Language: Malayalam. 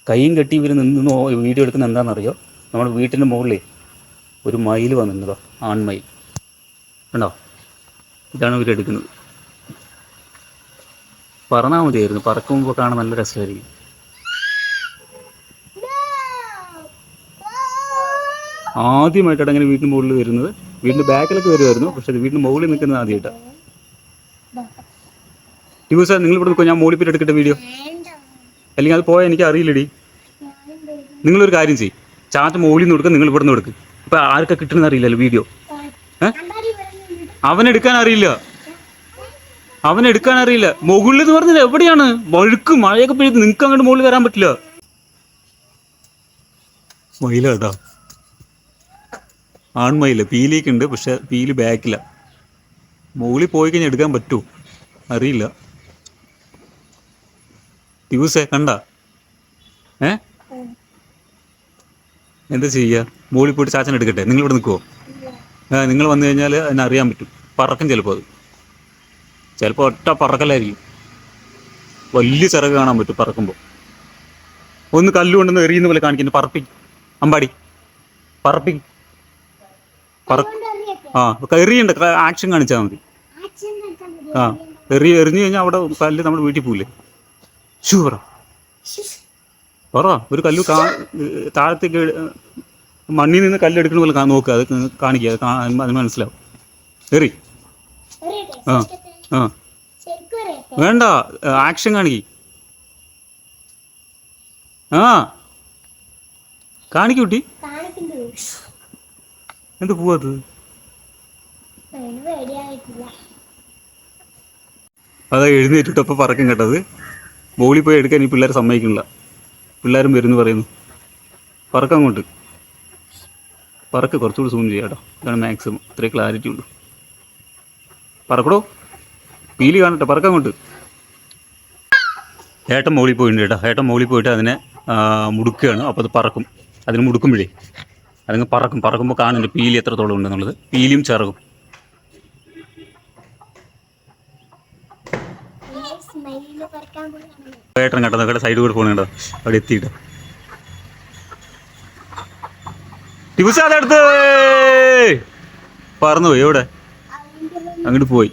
കൈയും കെട്ടി ഇവർ നിന്ന് വീഡിയോ എടുക്കുന്ന എന്താണെന്നറിയോ? നമ്മുടെ വീട്ടിൻ്റെ മുകളിൽ ഒരു മയിൽ വന്നിരുന്നതോ, ആൺമയിൽ കണ്ടോ? ഇതാണ് ഇവരെടുക്കുന്നത്. പറന്നാൽ മതിയായിരുന്നു, പറക്കുമ്പോൾ കാണാൻ നല്ല രസമായിരിക്കും. ആദ്യമായിട്ടാണ് അങ്ങനെ വീട്ടിന് മുകളിൽ വരുന്നത്. വീടിൻ്റെ ബാക്കിലൊക്കെ വരുമായിരുന്നു, പക്ഷേ അത് വീടിന് മുകളിൽ നിൽക്കുന്നത് ആദ്യമായിട്ടാണ്. ദിവസം നിങ്ങൾ ഇവിടെ നിൽക്കുമോ? ഞാൻ മുകളിൽ പോയിട്ട് എടുക്കട്ടെ വീഡിയോ? അല്ലെങ്കിൽ അത് പോയാൽ എനിക്ക് അറിയില്ലടി. നിങ്ങളൊരു കാര്യം ചെയ്യും, ചാച്ച മുകളിൽ നിന്ന് കൊടുക്കുക, നിങ്ങൾ ഇവിടെ നിന്ന് കൊടുക്കുക. ഇപ്പം ആർക്കാ കിട്ടണമെന്ന് അറിയില്ലല്ലോ വീഡിയോ. അവനെടുക്കാൻ അറിയില്ല, അവനെടുക്കാൻ അറിയില്ല. മുകളിൽ എന്ന് പറഞ്ഞത് എവിടെയാണ്? വഴുക്ക് മഴയൊക്കെ പെയ്ത് നിങ്ങൾക്ക് അങ്ങോട്ട് മുകളിൽ വരാൻ പറ്റില്ല. മയിലാട്ടോ, ആൺമയില. പീലിയൊക്കെ ഉണ്ട്, പക്ഷെ പീലി ബാക്കില്ല. മുകളിൽ പോയി കഴിഞ്ഞാൽ എടുക്കാൻ പറ്റുമോ അറിയില്ല. ദിവസേ കണ്ട എന്താ ചെയ്യുക? മുകളിൽ പോയിട്ട് ചാച്ചൻ എടുക്കട്ടെ? നിങ്ങൾ ഇവിടെ നിൽക്കുമോ? നിങ്ങൾ വന്നു കഴിഞ്ഞാൽ അതിനെ അറിയാൻ പറ്റും. പറക്കും ചിലപ്പോൾ. അത് ചിലപ്പോൾ ഒറ്റ പറക്കലായിരിക്കും. വലിയ ചിറക് കാണാൻ പറ്റും പറക്കുമ്പോൾ. ഒന്ന് കല്ലുകൊണ്ടൊന്ന് എറിയുന്ന പോലെ കാണിക്കുന്നു. പറപ്പിക്കും അമ്പാടി, പറപ്പിക്കും. എറിയണ്ട, ആക്ഷൻ കാണിച്ചാൽ മതി. എറിഞ്ഞു കഴിഞ്ഞാൽ അവിടെ കല്ല് നമ്മുടെ വീട്ടിൽ പോവില്ലേ? ഷൂറ പറ. ഒരു കല്ല് താഴത്തേക്ക് മണ്ണിൽ നിന്ന് കല്ലെടുക്കുന്ന പോലെ നോക്കുക, അത് കാണിക്കുക, അത് മനസ്സിലാവും. എറി. വേണ്ട, ആക്ഷൻ കാണിക്ക്. കാണിക്കൂട്ടി. എന്ത് പോവാത്? അതാ എഴുന്നേറ്റിട്ടപ്പോൾ പറക്കും കേട്ടത്. ബോളിൽ പോയി എടുക്കാൻ ഈ പിള്ളേർ സമ്മതിക്കണില്ല. പിള്ളേരും വരുന്നു പറയുന്നു. പറക്കങ്ങോട്ട് പറക്ക്. കുറച്ചുകൂടി സൂം ചെയ്യാം കേട്ടോ, ഇതാണ് മാക്സിമം, ഇത്രയും ക്ലാരിറ്റി ഉള്ളൂ. പറക്കടോ, പീലി കാണട്ടെ, പറക്കങ്ങോട്ട്. ഏട്ടൻ മുകളിൽ പോയിട്ടുണ്ട് കേട്ടോ. ഏട്ടൻ മുകളിൽ പോയിട്ട് അതിനെ മുടുക്കുകയാണ്. അപ്പോൾ അത് പറക്കും. അതിന് മുടുക്കുമ്പോഴേ അതങ്ങ് പറക്കും. പറക്കുമ്പോൾ കാണുന്നുണ്ട് പീലി എത്രത്തോളം ഉണ്ടെന്നുള്ളത്. പീലിയും ചിറകും. ഏട്ടൻ കേട്ടോ, അതൊക്കെ സൈഡ് കൂടെ പോകണം കേട്ടോ. അവിടെ എത്തിയിട്ട് ദിവസം അതെടുത്ത് പറന്നുപോയി. എവിടെ? അങ്ങോട്ട് പോയി.